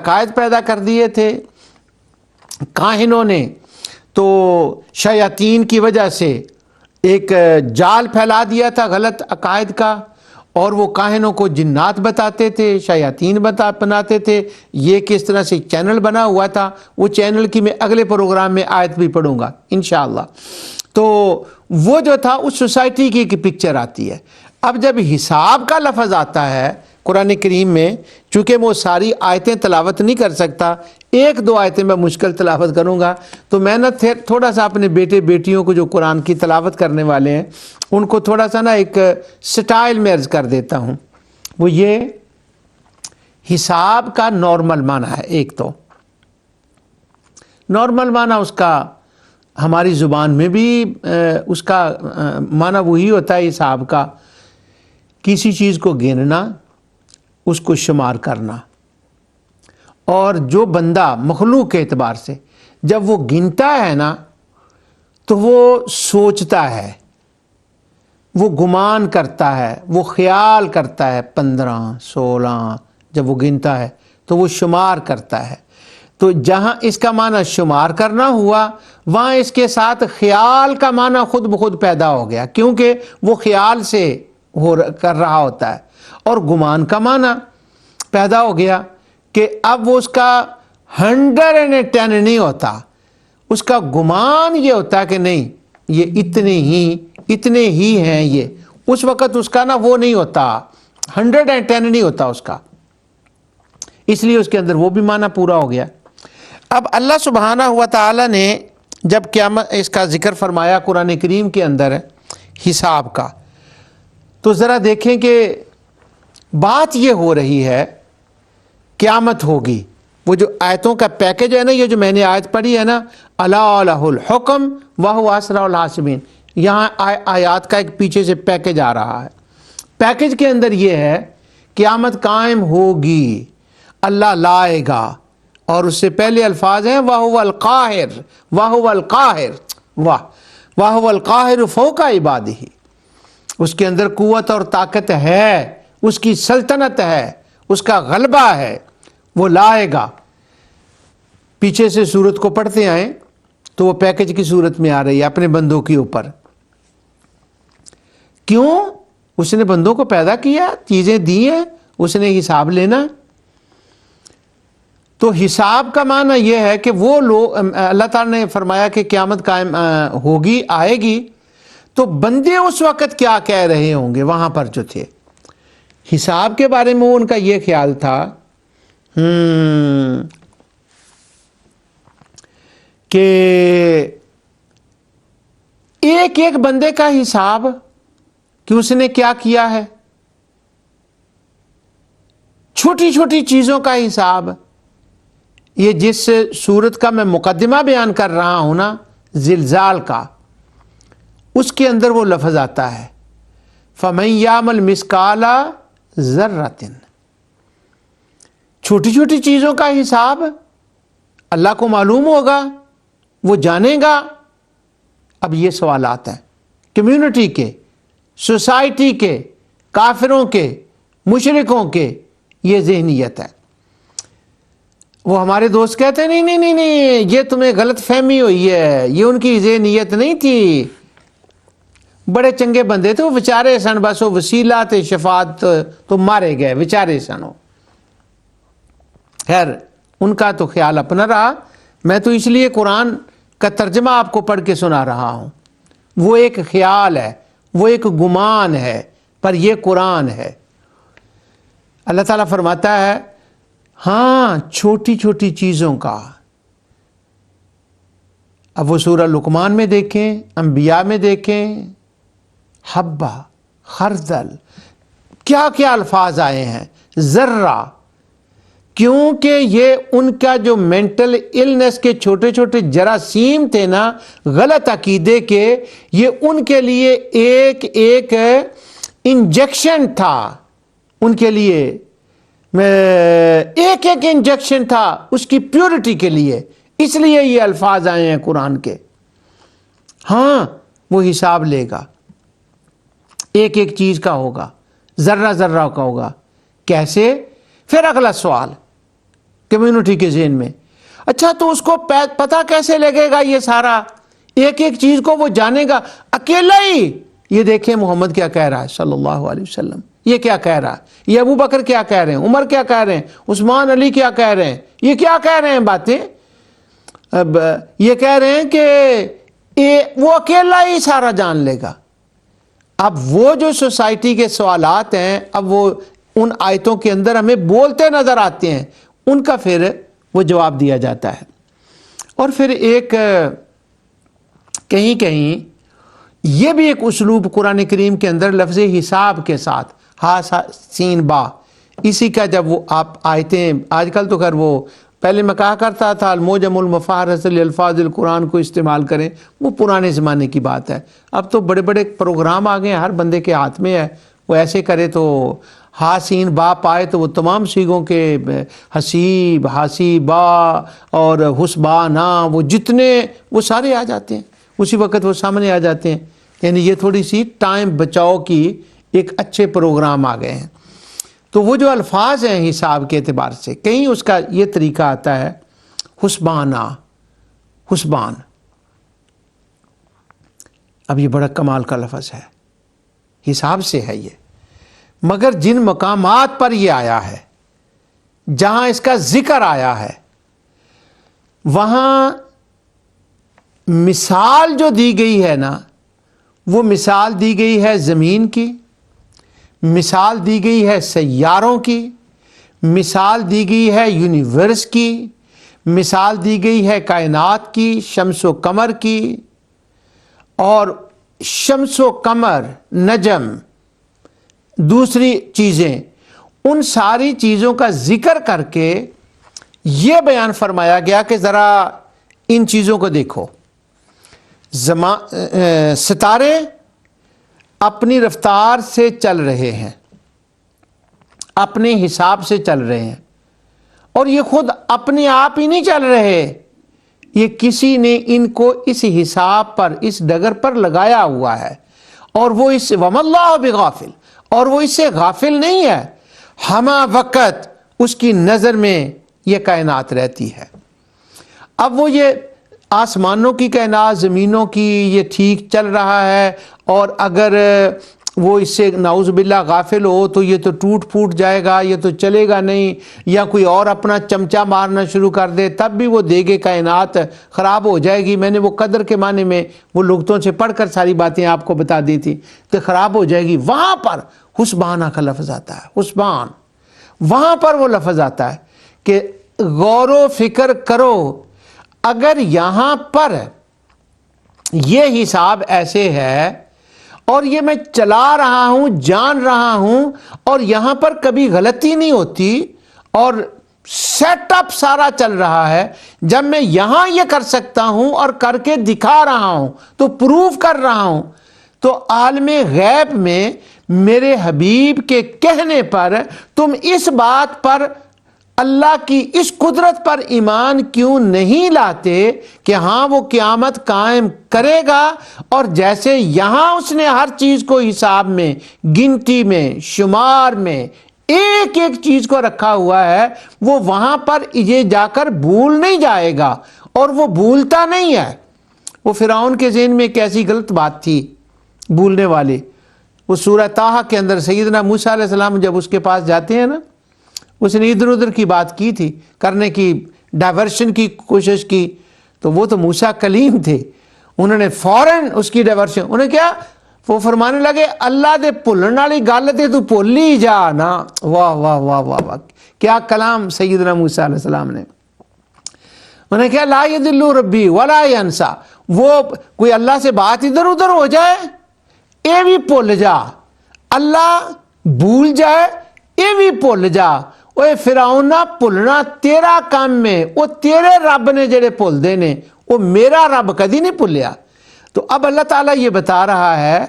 عقائد پیدا کر دیے تھے کاہنوں نے، تو شیاطین کی وجہ سے ایک جال پھیلا دیا تھا غلط عقائد کا، اور وہ کاہنوں کو جنات بتاتے تھے، شیاطین بناتے تھے۔ یہ کس طرح سے چینل بنا ہوا تھا، وہ چینل کی میں اگلے پروگرام میں آیت بھی پڑھوں گا انشاءاللہ۔ تو وہ جو تھا اس سوسائٹی کی ایک پکچر آتی ہے۔ اب جب حساب کا لفظ آتا ہے قرآن کریم میں، چونکہ وہ ساری آیتیں تلاوت نہیں کر سکتا، ایک دو آیتیں میں مشکل تلاوت کروں گا، تو میں نا تھوڑا سا اپنے بیٹے بیٹیوں کو جو قرآن کی تلاوت کرنے والے ہیں ان کو تھوڑا سا نا ایک سٹائل میں عرض کر دیتا ہوں۔ وہ یہ حساب کا نارمل معنی ہے۔ ایک تو نارمل معنی اس کا ہماری زبان میں بھی اس کا معنی وہی ہوتا ہے حساب کا، کسی چیز کو گننا، اس کو شمار کرنا۔ اور جو بندہ مخلوق کے اعتبار سے جب وہ گنتا ہے نا تو وہ سوچتا ہے، وہ گمان کرتا ہے، وہ خیال کرتا ہے، 15 16 جب وہ گنتا ہے تو وہ شمار کرتا ہے۔ تو جہاں اس کا معنی شمار کرنا ہوا، وہاں اس کے ساتھ خیال کا معنی خود بخود پیدا ہو گیا، کیونکہ وہ خیال سے کر رہا ہوتا ہے۔ اور گمان کا معنی پیدا ہو گیا کہ اب وہ اس کا 110 نہیں ہوتا، اس کا گمان یہ ہوتا ہے کہ نہیں یہ اتنے ہی ہیں، یہ اس وقت اس کا نا وہ نہیں ہوتا، 110 نہیں ہوتا اس کا، اس لیے اس کے اندر وہ بھی معنی پورا ہو گیا۔ اب اللہ سبحانہ ہوا تعالیٰ نے جب قیامت اس کا ذکر فرمایا قرآن کریم کے اندر حساب کا، تو ذرا دیکھیں کہ بات یہ ہو رہی ہے قیامت ہوگی۔ وہ جو آیتوں کا پیکج ہے نا، یہ جو میں نے آیت پڑھی ہے نا، الا لہ الحکم وہو اسرع الحاسبین، یہاں آیات کا ایک پیچھے سے پیکج آ رہا ہے۔ پیکج کے اندر یہ ہے قیامت قائم ہوگی، اللہ لائے گا، اور اس سے پہلے الفاظ ہیں وہو القاہر، وہو القاہر، وہو القاہر فوق عبادہ، اس کے اندر قوت اور طاقت ہے، اس کی سلطنت ہے، اس کا غلبہ ہے، وہ لائے گا۔ پیچھے سے سورت کو پڑھتے آئیں تو وہ پیکج کی صورت میں آ رہی ہے اپنے بندوں کے اوپر۔ کیوں؟ اس نے بندوں کو پیدا کیا، چیزیں دی ہیں، اس نے حساب لینا۔ تو حساب کا معنی یہ ہے کہ وہ لوگ، اللہ تعالیٰ نے فرمایا کہ قیامت قائم ہوگی، آئے گی، تو بندے اس وقت کیا کہہ رہے ہوں گے وہاں پر جو تھے حساب کے بارے میں؟ ان کا یہ خیال تھا کہ ایک ایک بندے کا حساب کہ اس نے کیا کیا ہے، چھوٹی چھوٹی چیزوں کا حساب۔ یہ جس صورت کا میں مقدمہ بیان کر رہا ہوں نا، زلزال کا، اس کے اندر وہ لفظ آتا ہے فَمَن يَعْمَلْ مِثْقَالَ ذَرَّةٍ، چھوٹی چھوٹی چیزوں کا حساب اللہ کو معلوم ہوگا، وہ جانے گا۔ اب یہ سوالات ہیں کمیونٹی کے، سوسائٹی کے، کافروں کے، مشرکوں کے، یہ ذہنیت ہے۔ وہ ہمارے دوست کہتے ہیں نہیں یہ تمہیں غلط فہمی ہوئی ہے، یہ ان کی ذہنیت نہیں تھی، بڑے چنگے بندے تھے وہ، بیچارے سن، بس وہ وسیلہ تھے شفاعت، تو مارے گئے، بیچارے سن وہ۔ خیر ان کا تو خیال اپنا رہا، میں تو اس لیے قرآن کا ترجمہ آپ کو پڑھ کے سنا رہا ہوں۔ وہ ایک خیال ہے، وہ ایک گمان ہے، پر یہ قرآن ہے۔ اللہ تعالیٰ فرماتا ہے ہاں چھوٹی چھوٹی چیزوں کا۔ اب وہ سورہ لقمان میں دیکھیں، انبیاء میں دیکھیں، حبہ، خردل، کیا کیا الفاظ آئے ہیں، ذرہ، کیونکہ یہ ان کا جو مینٹل النس کے چھوٹے چھوٹے جراثیم تھے نا، غلط عقیدے کے، یہ ان کے لیے ایک ایک انجیکشن تھا، ان کے لیے ایک ایک انجیکشن تھا اس کی پیورٹی کے لیے، اس لیے یہ الفاظ آئے ہیں قرآن کے۔ ہاں وہ حساب لے گا، ایک ایک چیز کا ہوگا، ذرہ ذرہ کا ہوگا۔ کیسے؟ پھر اگلا سوال کمیونٹی کے ذہن میں. اچھا تو اس کو پتہ کیسے لگے گا یہ سارا؟ ایک ایک چیز کو وہ جانے گا اکیلا ہی. یہ دیکھیں محمد کیا کہہ رہا ہے صلی اللہ علیہ وسلم، یہ کیا کہہ رہا ہے، یہ ابو بکر کیا کہہ رہے ہیں، عمر کیا کہہ رہے ہیں، عثمان علی کیا کہہ رہے ہیں، یہ کیا کہہ رہے ہیں باتیں. اب یہ کہہ رہے ہیں کہ وہ اکیلا ہی سارا جان لے گا. اب وہ جو سوسائٹی کے سوالات ہیں، اب وہ ان آیتوں کے اندر ہمیں بولتے نظر آتے ہیں، ان کا پھر وہ جواب دیا جاتا ہے. اور پھر ایک کہیں کہیں یہ بھی ایک اسلوب قرآن کریم کے اندر لفظ حساب کے ساتھ ہا سین با، اسی کا جب وہ آپ آیتیں آج کل تو خیر وہ پہلے میں کہا کرتا تھا الموجم المفہرس للفاظ القرآن کو استعمال کریں، وہ پرانے زمانے کی بات ہے. اب تو بڑے بڑے پروگرام آ گئے ہیں، ہر بندے کے ہاتھ میں ہے، وہ ایسے کرے تو ہا سین با پائے تو وہ تمام سیغوں کے حسیب، حاسیبا اور حسبانا وہ جتنے وہ سارے آ جاتے ہیں، اسی وقت وہ سامنے آ جاتے ہیں. یعنی یہ تھوڑی سی ٹائم بچاؤ کی ایک اچھے پروگرام آ گئے ہیں. تو وہ جو الفاظ ہیں حساب کے اعتبار سے کہیں اس کا یہ طریقہ آتا ہے حسبانہ، حسبان. اب یہ بڑا کمال کا لفظ ہے، حساب سے ہے یہ، مگر جن مقامات پر یہ آیا ہے، جہاں اس کا ذکر آیا ہے، وہاں مثال جو دی گئی ہے نا، وہ مثال دی گئی ہے زمین کی، مثال دی گئی ہے سیاروں کی، مثال دی گئی ہے یونیورس کی، مثال دی گئی ہے کائنات کی، شمس و قمر کی. اور شمس و قمر، نجم، دوسری چیزیں، ان ساری چیزوں کا ذکر کر کے یہ بیان فرمایا گیا کہ ذرا ان چیزوں کو دیکھو. ستارے اپنی رفتار سے چل رہے ہیں، اپنے حساب سے چل رہے ہیں، اور یہ خود اپنے آپ ہی نہیں چل رہے، یہ کسی نے ان کو اس حساب پر، اس ڈگر پر لگایا ہوا ہے. اور وہ اس وَمَا اللَّهُ بِغَافِلٍ، اور وہ اس سے غافل نہیں ہے، ہمہ وقت اس کی نظر میں یہ کائنات رہتی ہے. اب وہ یہ آسمانوں کی کائنات، زمینوں کی، یہ ٹھیک چل رہا ہے، اور اگر وہ اس سے نعوذ باللہ غافل ہو تو یہ تو ٹوٹ پھوٹ جائے گا، یہ تو چلے گا نہیں، یا کوئی اور اپنا چمچہ مارنا شروع کر دے تب بھی وہ دیگے کائنات خراب ہو جائے گی. میں نے وہ قدر کے معنی میں وہ لغتوں سے پڑھ کر ساری باتیں آپ کو بتا دی تھی کہ خراب ہو جائے گی. وہاں پر حسبانہ کا لفظ آتا ہے، حسبان. وہاں پر وہ لفظ آتا ہے کہ غور و فکر کرو، اگر یہاں پر یہ حساب ایسے ہے اور یہ میں چلا رہا ہوں، جان رہا ہوں، اور یہاں پر کبھی غلطی نہیں ہوتی اور سیٹ اپ سارا چل رہا ہے، جب میں یہاں یہ کر سکتا ہوں اور کر کے دکھا رہا ہوں تو پروف کر رہا ہوں، تو عالم غیب میں میرے حبیب کے کہنے پر تم اس بات پر، اللہ کی اس قدرت پر ایمان کیوں نہیں لاتے کہ ہاں وہ قیامت قائم کرے گا، اور جیسے یہاں اس نے ہر چیز کو حساب میں، گنتی میں، شمار میں ایک ایک چیز کو رکھا ہوا ہے، وہ وہاں پر یہ جا کر بھول نہیں جائے گا، اور وہ بھولتا نہیں ہے. وہ فرعون کے ذہن میں ایک ایسی غلط بات تھی بھولنے والی. وہ سورہ طٰہٰ کے اندر سیدنا موسیٰ علیہ السلام جب اس کے پاس جاتے ہیں نا، اس نے ادھر ادھر کی بات کی تھی، کرنے کی، ڈائیورشن کی کوشش کی، تو وہ تو موسیٰ کلیم تھے، انہوں نے فوراً اس کی ڈائیورشن، انہیں کیا وہ فرمانے لگے اللہ دے بھولن والی گل تے تو بھول ہی جا نا. واہ واہ واہ واہ واہ، کیا کلام سیدنا موسیٰ علیہ السلام نے. انہیں کیا لا یضل ربی ولا ینسا، وہ کوئی اللہ سے بات ادھر ادھر ہو جائے اے بھی بھول جا، اللہ بھول جائے اے بھی بھول جا. اوے فرعون بھولنا تیرا کام میں، وہ تیرے رب نے جڑے بھول دے نے، وہ میرا رب کدی نہیں بھولیا. تو اب اللہ تعالیٰ یہ بتا رہا ہے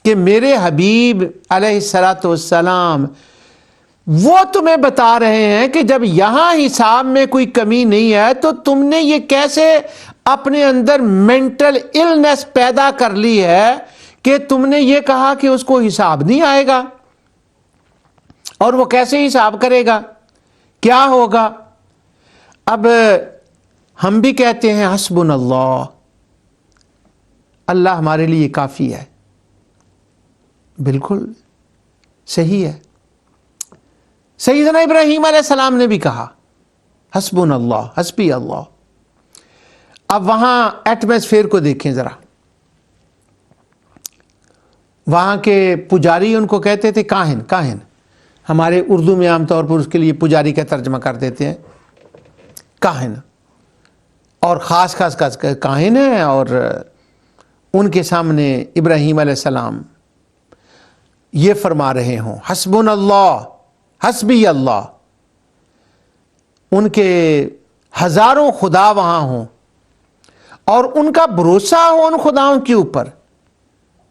کہ میرے حبیب علیہ الصلاۃ والسلام وہ تمہیں بتا رہے ہیں کہ جب یہاں حساب میں کوئی کمی نہیں ہے تو تم نے یہ کیسے اپنے اندر مینٹل النس پیدا کر لی ہے کہ تم نے یہ کہا کہ اس کو حساب نہیں آئے گا، اور وہ کیسے حساب کرے گا، کیا ہوگا. اب ہم بھی کہتے ہیں حسبنا اللہ، اللہ ہمارے لیے کافی ہے، بالکل صحیح ہے۔ سیدنا ابراہیم علیہ السلام نے بھی کہا حسبنا اللہ، حسبی اللہ۔ اب وہاں ایٹماسفیئر کو دیکھیں ذرا، وہاں کے پجاری ان کو کہتے تھے کاہن، کاہن ہمارے اردو میں عام طور پر اس کے لیے پجاری کا ترجمہ کر دیتے ہیں کاہن، اور خاص کاہن ہیں، اور ان کے سامنے ابراہیم علیہ السلام یہ فرما رہے ہوں حسبنا اللہ، حسبی اللہ، ان کے ہزاروں خدا وہاں ہوں اور ان کا بھروسہ ہو ان خداؤں کے اوپر،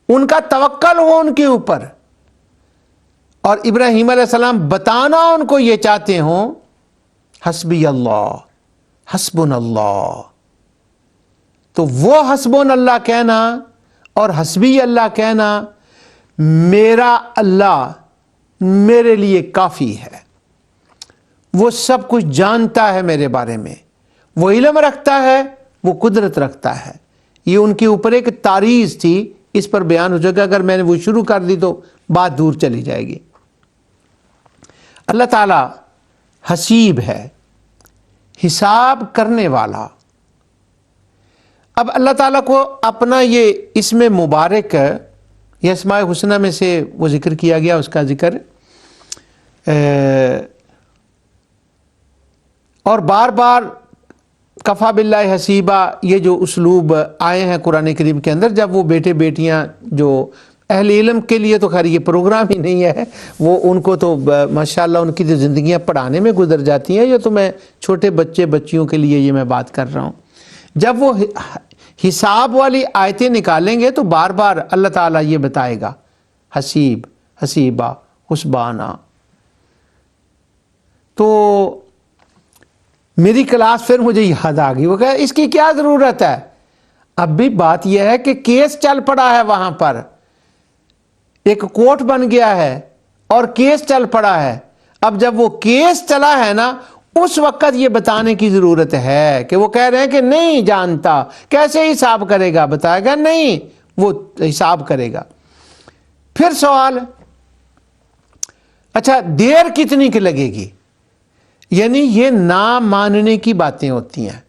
ان کا توکل ہو ان کے اوپر، اور ابراہیم علیہ السلام بتانا ان کو یہ چاہتے ہوں حسبی اللہ، حسبنا اللہ۔ تو وہ حسبنا اللہ کہنا اور حسبی اللہ کہنا، میرا اللہ میرے لیے کافی ہے، وہ سب کچھ جانتا ہے میرے بارے میں، وہ علم رکھتا ہے، وہ قدرت رکھتا ہے۔ یہ ان کے اوپر ایک تعریض تھی، اس پر بیان ہو جائے گا، اگر میں نے وہ شروع کر دی تو بات دور چلی جائے گی۔ اللہ تعالیٰ حسیب ہے، حساب کرنے والا۔ اب اللہ تعالیٰ کو اپنا یہ اسم مبارک، یہ اسماء حسنہ میں سے وہ ذکر کیا گیا، اس کا ذکر اور بار بار کفا باللہ حسیبہ، یہ جو اسلوب آئے ہیں قرآن کریم کے اندر، جب وہ بیٹے بیٹیاں جو اہل علم کے لیے تو خیر یہ پروگرام ہی نہیں ہے، وہ ان کو تو ماشاءاللہ ان کی جو زندگیاں پڑھانے میں گزر جاتی ہیں، یہ تو میں چھوٹے بچے بچیوں کے لیے یہ میں بات کر رہا ہوں، جب وہ حساب والی آیتیں نکالیں گے تو بار بار اللہ تعالیٰ یہ بتائے گا حسیب، حسیبہ، حسبانہ۔ تو میری کلاس پھر مجھے یاد آ گئی، وہ کہا اس کی کیا ضرورت ہے؟ اب بھی بات یہ ہے کہ کیس چل پڑا ہے، وہاں پر ایک کورٹ بن گیا ہے اور کیس چل پڑا ہے۔ اب جب وہ کیس چلا ہے نا، اس وقت یہ بتانے کی ضرورت ہے کہ وہ کہہ رہے ہیں کہ نہیں جانتا، کیسے حساب کرے گا؟ بتائے گا نہیں، وہ حساب کرے گا۔ پھر سوال، اچھا دیر کتنی کی لگے گی؟ یعنی یہ نہ ماننے کی باتیں ہوتی ہیں۔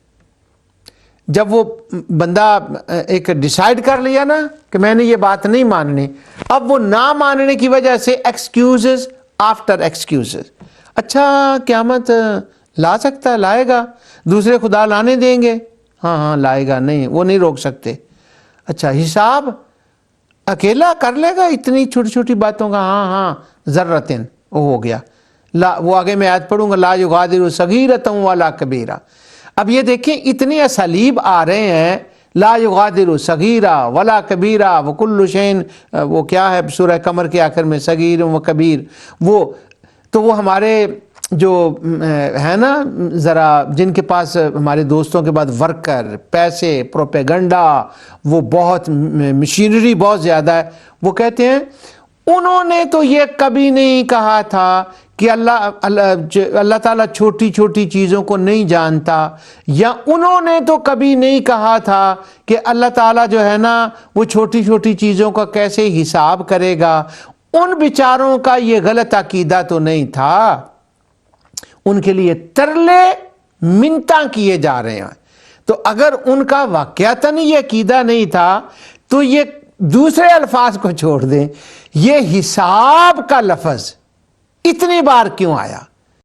جب وہ بندہ ایک ڈیسائیڈ کر لیا نا کہ میں نے یہ بات نہیں ماننی، اب وہ نہ ماننے کی وجہ سے ایکسکیوزز آفٹر ایکسکیوزز۔ اچھا قیامت لا سکتا ہے، لائے گا، دوسرے خدا لانے دیں گے؟ ہاں ہاں لائے گا، نہیں وہ نہیں روک سکتے۔ اچھا حساب اکیلا کر لے گا اتنی چھوٹی چھوٹی باتوں کا؟ ہاں ہاں ذرتن، وہ ہو گیا۔ لا، وہ آگے میں آیت پڑھوں گا، لا یغادر صغیرۃ ولا کبیرہ۔ اب یہ دیکھیں اتنے اسالیب آ رہے ہیں، لا یغادر صغیرہ ولا کبیرہ وکل شیء، وہ کیا ہے سورہ قمر کے آخر میں، صغیر و کبیر، وہ تو وہ ہمارے جو ہے نا ذرا جن کے پاس ہمارے دوستوں کے بعد ورکر، پیسے، پروپیگنڈا، وہ بہت مشینری بہت زیادہ ہے، وہ کہتے ہیں انہوں نے تو یہ کبھی نہیں کہا تھا کہ اللہ تعالیٰ چھوٹی چھوٹی چیزوں کو نہیں جانتا، یا انہوں نے تو کبھی نہیں کہا تھا کہ اللہ تعالیٰ جو ہے نا وہ چھوٹی چھوٹی چیزوں کا کیسے حساب کرے گا۔ ان بیچاروں کا یہ غلط عقیدہ تو نہیں تھا، ان کے لیے ترلے منتاں کیے جا رہے ہیں۔ تو اگر ان کا واقعتاً یہ عقیدہ نہیں تھا تو یہ دوسرے الفاظ کو چھوڑ دیں، یہ حساب کا لفظ اتنی بار کیوں آیا؟